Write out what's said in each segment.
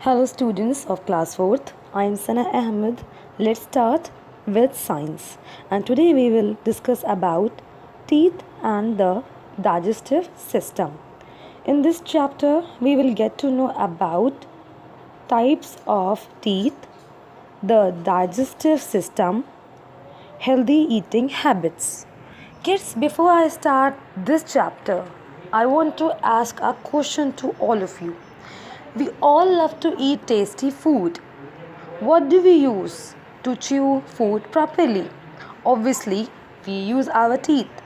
Hello students of class 4th, I am Sana Ahmed. Let's start with science. And today we will discuss about teeth and the digestive system. In this chapter, we will get to know about types of teeth, the digestive system, healthy eating habits. Kids, before I start this chapter, I want to ask a question to all of you. We all love to eat tasty food. What do we use to chew food properly? Obviously, we use our teeth,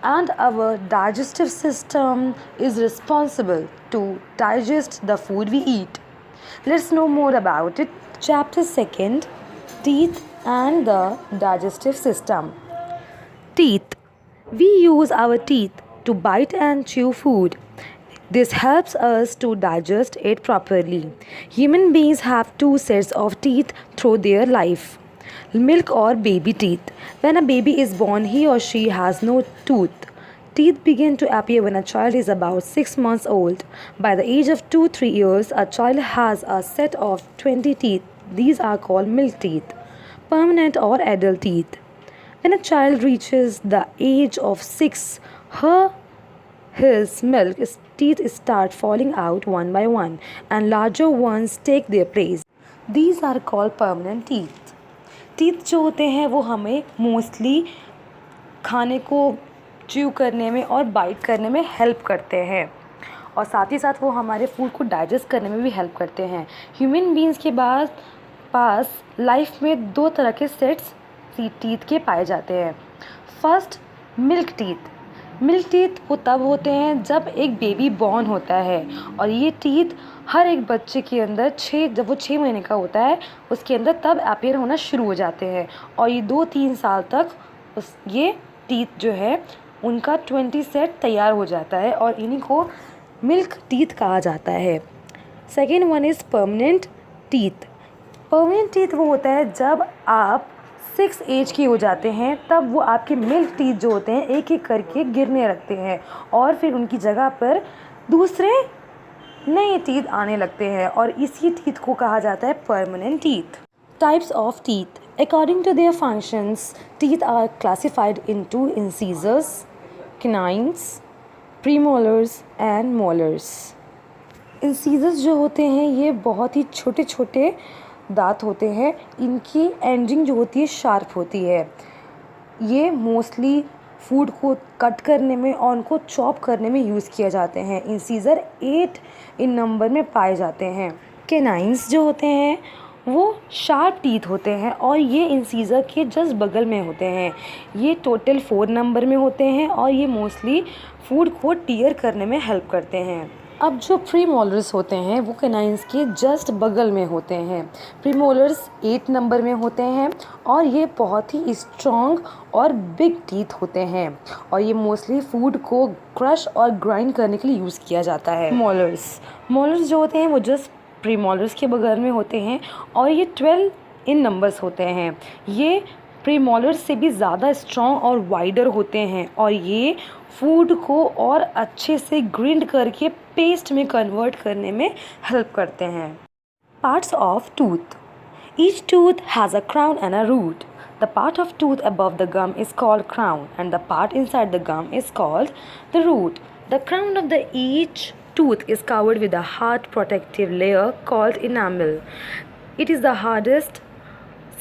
and our digestive system is responsible to digest the food we eat. Let's know more about it. Chapter 2, Teeth and the Digestive System. Teeth. We use our teeth to bite and chew food. This helps us to digest it properly. Human beings have two sets of teeth through their life. Milk or baby teeth. When a baby is born, he or she has no tooth. Teeth begin to appear when a child is about 6 months old. By the age of 2-3 years, a child has a set of 20 teeth. These are called milk teeth, permanent or adult teeth. When a child reaches the age of 6, his milk teeth start falling out one by one and larger ones take their place. These are called permanent teeth. Teeth जो होते हैं वो हमें mostly खाने को chew करने में और बाइट करने में हेल्प करते हैं और साथ ही साथ वो हमारे फूड को डाइजेस्ट करने में भी हेल्प करते हैं. ह्यूमन बीइंग्स के पास लाइफ में दो तरह के सेट्स टीथ के पाए जाते हैं. First, milk teeth. Milk teeth वो तब होते हैं जब एक बेबी बॉर्न होता है और ये टीथ हर एक बच्चे के अंदर जब वो 6 महीने का होता है उसके अंदर तब अपीयर होना शुरू हो जाते हैं और ये 2-3 साल तक ये टीथ जो है उनका 20 सेट तैयार हो जाता है और इन्हीं को मिल्क टीथ कहा जाता है. Second one is permanent teeth. Permanent teeth वो होता है जब आप 6 एज के हो जाते हैं तब वो आपके मिल्क टीथ जो होते हैं एक एक करके गिरने लगते हैं और फिर उनकी जगह पर दूसरे नए टीथ आने लगते हैं और इसी टीथ को कहा जाता है permanent teeth. Types of teeth. According to their functions, teeth are classified into incisors, canines, premolars and molars. Incisors जो होते हैं ये बहुत ही छोटे छोटे दांत होते हैं. इनकी एंडिंग जो होती है शार्प होती है. ये मोस्टली फूड को कट करने में और उनको चॉप करने में यूज़ किए जाते हैं. इंसीजर 8 इन नंबर में पाए जाते हैं. कैनाइन्स जो होते हैं वो शार्प टीथ होते हैं और ये इंसीजर के जस्ट बगल में होते हैं. ये टोटल 4 नंबर में होते हैं और ये मोस्टली फूड को टीयर करने में हेल्प करते हैं. अब जो प्रीमोलर्स होते हैं वो कैनाइन्स के जस्ट बगल में होते हैं. प्रीमोलर्स 8 नंबर में होते हैं और ये बहुत ही स्ट्रॉन्ग और बिग टीथ होते हैं और ये मोस्टली फूड को क्रश और ग्राइंड करने के लिए यूज़ किया जाता है. मोलर्स जो होते हैं वो जस्ट प्रीमोलर्स के बगल में होते हैं और ये 12 इन नंबर्स होते हैं. ये प्रीमोलर्स से भी ज़्यादा स्ट्रॉन्ग और वाइडर होते हैं और ये फूड को और अच्छे से ग्राइंड करके पेस्ट में कन्वर्ट करने में हेल्प करते हैं. Parts of tooth. Each tooth has a crown and a root. The part of tooth above the gum is called crown and the part inside the gum is called the root. The crown of the each tooth is covered with a hard protective layer called enamel. It is the hardest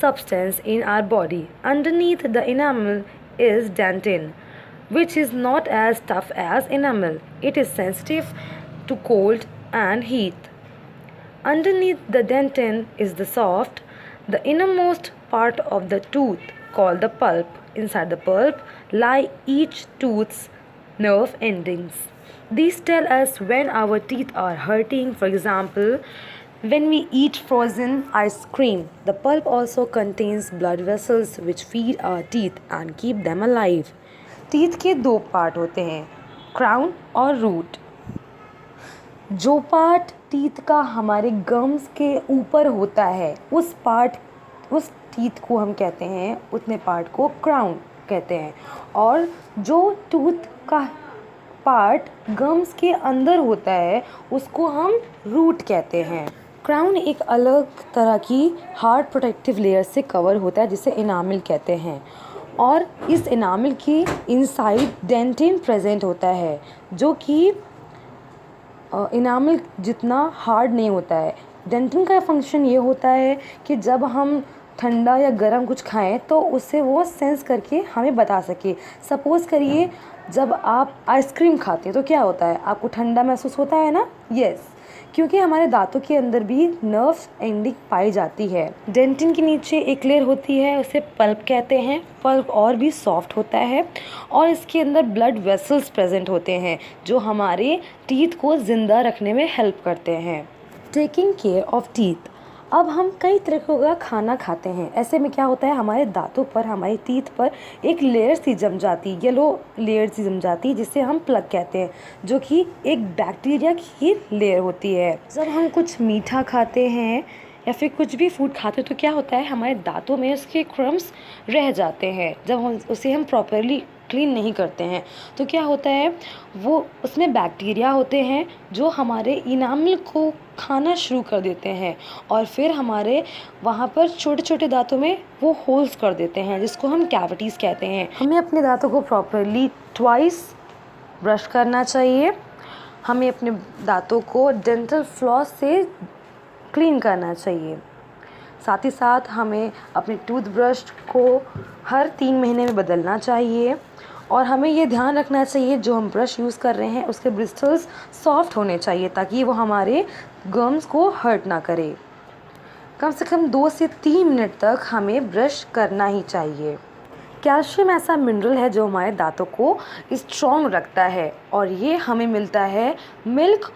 substance in our body. Underneath the enamel is dentin, which is not as tough as enamel. It is sensitive to cold and heat. Underneath the dentin is the soft, the innermost part of the tooth called the pulp. Inside the pulp lie each tooth's nerve endings. These tell us when our teeth are hurting. For example, when we eat frozen ice cream, the pulp also contains blood vessels which feed our teeth and keep them alive. Teeth के 2 part होते हैं, crown और root. जो part teeth का हमारे gums के ऊपर होता है उस टीथ को हम कहते हैं, उतने पार्ट को क्राउन कहते हैं और जो टूथ का पार्ट गम्स के अंदर होता है उसको हम रूट कहते हैं. क्राउन एक अलग तरह की हार्ड प्रोटेक्टिव लेयर से कवर होता है जिसे इनामिल कहते हैं, और इस इनामिल की इनसाइड डेंटिन प्रेजेंट होता है जो कि इनामिल जितना हार्ड नहीं होता है। डेंटिन का फंक्शन ये होता है कि जब हम ठंडा या गर्म कुछ खाएं तो उससे वो सेंस करके हमें बता सके। सपोज़ करिए जब आप आइसक्रीम खाते हैं तो क्या होता है, आपको ठंडा महसूस होता है ना? यस, क्योंकि हमारे दांतों के अंदर भी नर्व एंडिंग पाई जाती है। डेंटिन के नीचे एक लेयर होती है, उसे पल्प कहते हैं। पल्प और भी सॉफ्ट होता है और इसके अंदर ब्लड वेसल्स प्रेजेंट होते हैं जो हमारे टीथ को ज़िंदा रखने में हेल्प करते हैं। Taking care of teeth. अब हम कई तरीक़ों का खाना खाते हैं, ऐसे में क्या होता है, हमारे दांतों पर, हमारी टीथ पर एक लेयर सी जम जाती, येलो लेयर सी जम जाती, जिसे हम प्लग कहते हैं, जो कि एक बैक्टीरिया की लेयर होती है। जब हम कुछ मीठा खाते हैं या फिर कुछ भी फूड खाते हैं तो क्या होता है, हमारे दांतों में उसके क्रम्स रह जाते हैं। जब हम उसे प्रॉपरली क्लीन नहीं करते हैं तो क्या होता है, वो उसमें बैक्टीरिया होते हैं जो हमारे इनामिल को खाना शुरू कर देते हैं और फिर हमारे वहाँ पर छोटे छोटे दांतों में वो होल्स कर देते हैं जिसको हम कैविटीज़ कहते हैं। हमें अपने दांतों को प्रॉपरली ट्वाइस ब्रश करना चाहिए। हमें अपने दांतों को डेंटल फ्लॉस से क्लीन करना चाहिए। साथ ही साथ हमें अपने टूथब्रश को हर 3 महीने में बदलना चाहिए और हमें ये ध्यान रखना चाहिए जो हम ब्रश यूज़ कर रहे हैं उसके ब्रिस्टल्स सॉफ्ट होने चाहिए ताकि वो हमारे गम्स को हर्ट ना करे। कम से कम 2 से 3 मिनट तक हमें ब्रश करना ही चाहिए। कैल्शियम ऐसा मिनरल है जो हमारे दांतों को स्ट्रॉन्ग रखता है और ये हमें मिलता है मिल्क,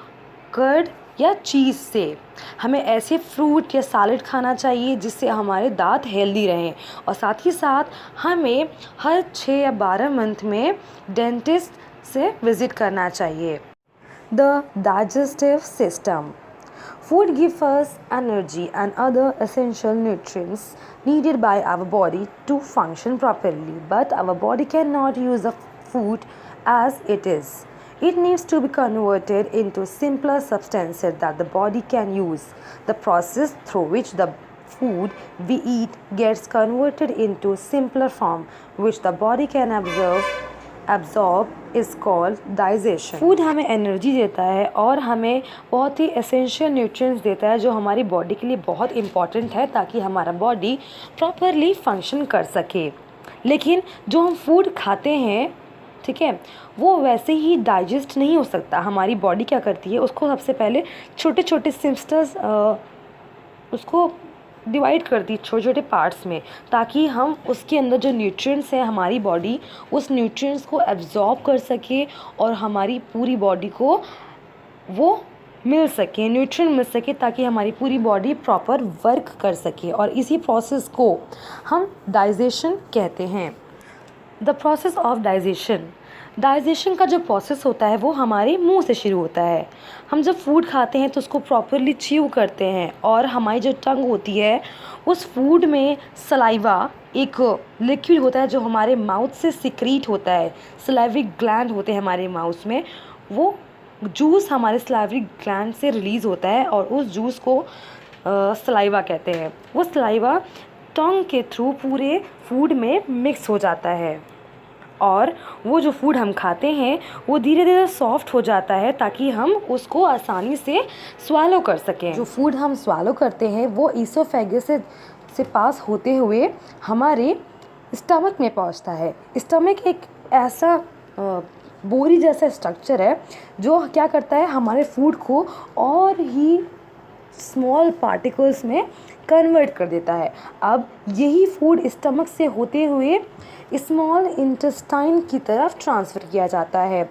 कर्ड या चीज़ से। हमें ऐसे फ्रूट या सैलेड खाना चाहिए जिससे हमारे दांत हेल्दी रहें और साथ ही साथ हमें हर 6 या 12 मंथ में डेंटिस्ट से विज़िट करना चाहिए। The digestive system. Food gives us energy and other essential nutrients needed by our body to function properly, but our body cannot use the food as it is. It needs to be converted into simpler substances that the body can use. The process through which the food we eat gets converted into simpler form, which the body can absorb is called digestion. Food हमें energy देता है और हमें बहुत ही essential nutrients देता है जो हमारी बॉडी के लिए बहुत इम्पॉर्टेंट है ताकि हमारा बॉडी प्रॉपरली फंक्शन कर सके। लेकिन जो हम फूड खाते हैं, ठीक है, वो वैसे ही डाइजेस्ट नहीं हो सकता। हमारी बॉडी क्या करती है, उसको सबसे पहले छोटे छोटे सिस्टम्स उसको डिवाइड कर दी छोटे छोटे पार्ट्स में ताकि हम उसके अंदर जो न्यूट्रिएंट्स हैं हमारी बॉडी उस न्यूट्रिएंट्स को एब्जॉर्ब कर सके और हमारी पूरी बॉडी को वो मिल सके, न्यूट्रिएंट मिल सके ताकि हमारी पूरी बॉडी प्रॉपर वर्क कर सके और इसी प्रोसेस को हम डाइजेशन कहते हैं। द प्रोसेस ऑफ डाइजेशन का जो प्रोसेस होता है वो हमारे मुंह से शुरू होता है। हम जब फूड खाते हैं तो उसको प्रॉपरली च्यू करते हैं और हमारी जो टंग होती है उस फूड में सलाइवा एक लिक्विड होता है जो हमारे माउथ से सिक्रीट होता है। सलाइवरी ग्लैंड होते हैं हमारे माउथ में, वो जूस हमारे सलाइवरी ग्लैंड से रिलीज़ होता है और उस जूस को सलाइवा कहते हैं। वो सलाइवा टंग के थ्रू पूरे फूड में मिक्स हो जाता है और वो जो फूड हम खाते हैं वो धीरे धीरे सॉफ्ट हो जाता है ताकि हम उसको आसानी से स्वालो कर सकें। जो फूड हम स्वालो करते हैं वो ईसोफेगस से पास होते हुए हमारे स्टमक में पहुंचता है। स्टमक एक ऐसा बोरी जैसा स्ट्रक्चर है जो क्या करता है, हमारे फूड को और ही स्मॉल पार्टिकल्स में कन्वर्ट कर देता है। अब यही फूड स्टमक से होते हुए स्मॉल इंटेस्टाइन की तरफ ट्रांसफ़र किया जाता है।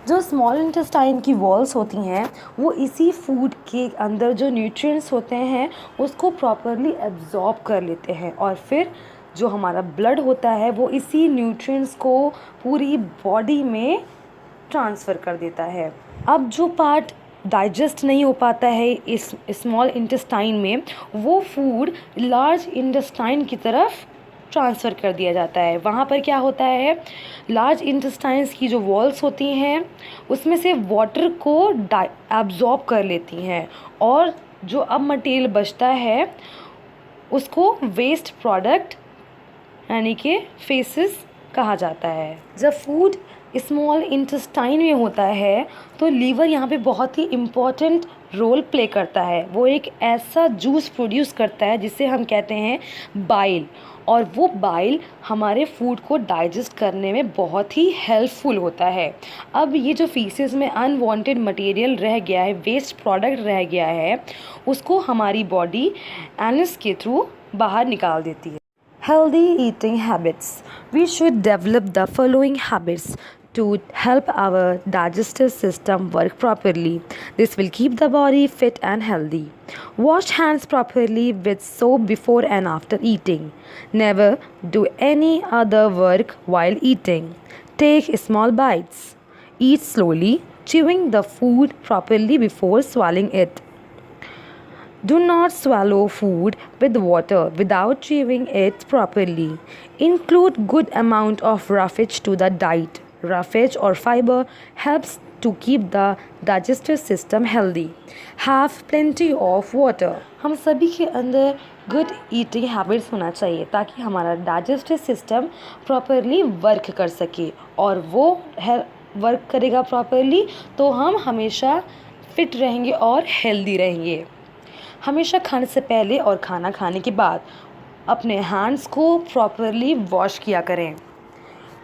जो स्मॉल इंटेस्टाइन की वॉल्स होती हैं वो इसी फूड के अंदर जो न्यूट्रिएंट्स होते हैं उसको प्रॉपरली एब्जॉर्ब कर लेते हैं और फिर जो हमारा ब्लड होता है वो इसी न्यूट्रिएंट्स को पूरी बॉडी में ट्रांसफ़र कर देता है। अब जो पार्ट डाइजेस्ट नहीं हो पाता है इस स्मॉल इंटेस्टाइन में, वो फूड लार्ज इंटेस्टाइन की तरफ ट्रांसफ़र कर दिया जाता है। वहाँ पर क्या होता है, लार्ज इंटेस्टाइन्स की जो वॉल्स होती हैं उसमें से वाटर को एब्जॉर्ब कर लेती हैं और जो अब मटेरियल बचता है उसको वेस्ट प्रोडक्ट यानी कि फेसेस कहा जाता है। जब फूड स्मॉल इंटेस्टाइन में होता है तो लीवर यहाँ पे बहुत ही इम्पॉर्टेंट रोल प्ले करता है। वो एक ऐसा जूस प्रोड्यूस करता है जिसे हम कहते हैं बाइल, और वो बाइल हमारे फूड को डाइजेस्ट करने में बहुत ही हेल्पफुल होता है। अब ये जो फीसेस में अनवांटेड मटेरियल रह गया है, वेस्ट प्रोडक्ट रह गया है, उसको हमारी बॉडी एनस के थ्रू बाहर निकाल देती है। Healthy eating habits. We should develop the following habits to help our digestive system work properly. This will keep the body fit and healthy. Wash hands properly with soap before and after eating. Never do any other work while eating. Take small bites. Eat slowly, chewing the food properly before swallowing it. Do not swallow food with water without chewing it properly. Include good amount of roughage to the diet. Roughage or fiber helps to keep the digestive system healthy. Have plenty of water. हम सभी के अंदर good eating habits होना चाहिए ताकि हमारा digestive system properly work कर सके, और वो वर्क करेगा प्रॉपरली तो हम हमेशा फिट रहेंगे और हेल्दी रहेंगे। हमेशा खाने से पहले और खाना खाने के बाद अपने हैंड्स को प्रॉपरली वॉश किया करें।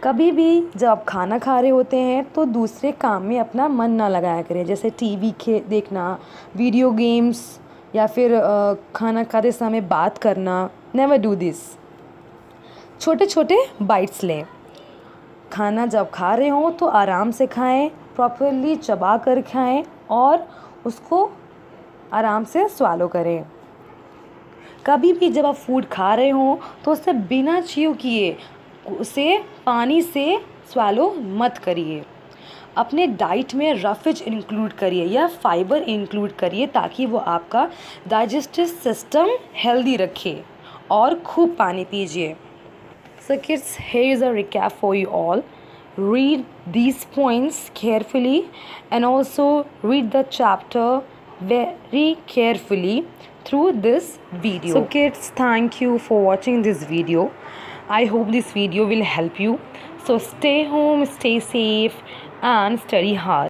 कभी भी जब आप खाना खा रहे होते हैं तो दूसरे काम में अपना मन ना लगाया करें, जैसे टीवी देखना, वीडियो गेम्स, या फिर खाना खाते समय बात करना। Never do this. छोटे छोटे बाइट्स लें। खाना जब खा रहे हों तो आराम से खाएं, प्रॉपरली चबा कर खाएं और उसको आराम से स्वालो करें। कभी भी जब आप फूड खा रहे हों तो उसे बिना च्यू किए उसे पानी से स्वालो मत करिए। अपने डाइट में रफेज इंक्लूड करिए या फाइबर इंक्लूड करिए ताकि वो आपका डाइजेस्टिव सिस्टम हेल्दी रखे, और खूब पानी पीजिए। So kids, here is a recap for you all. Read these points carefully and also read the chapter very carefully through this video. So kids, thank you for watching this video. I hope this video will help you. So stay home, stay safe and study hard.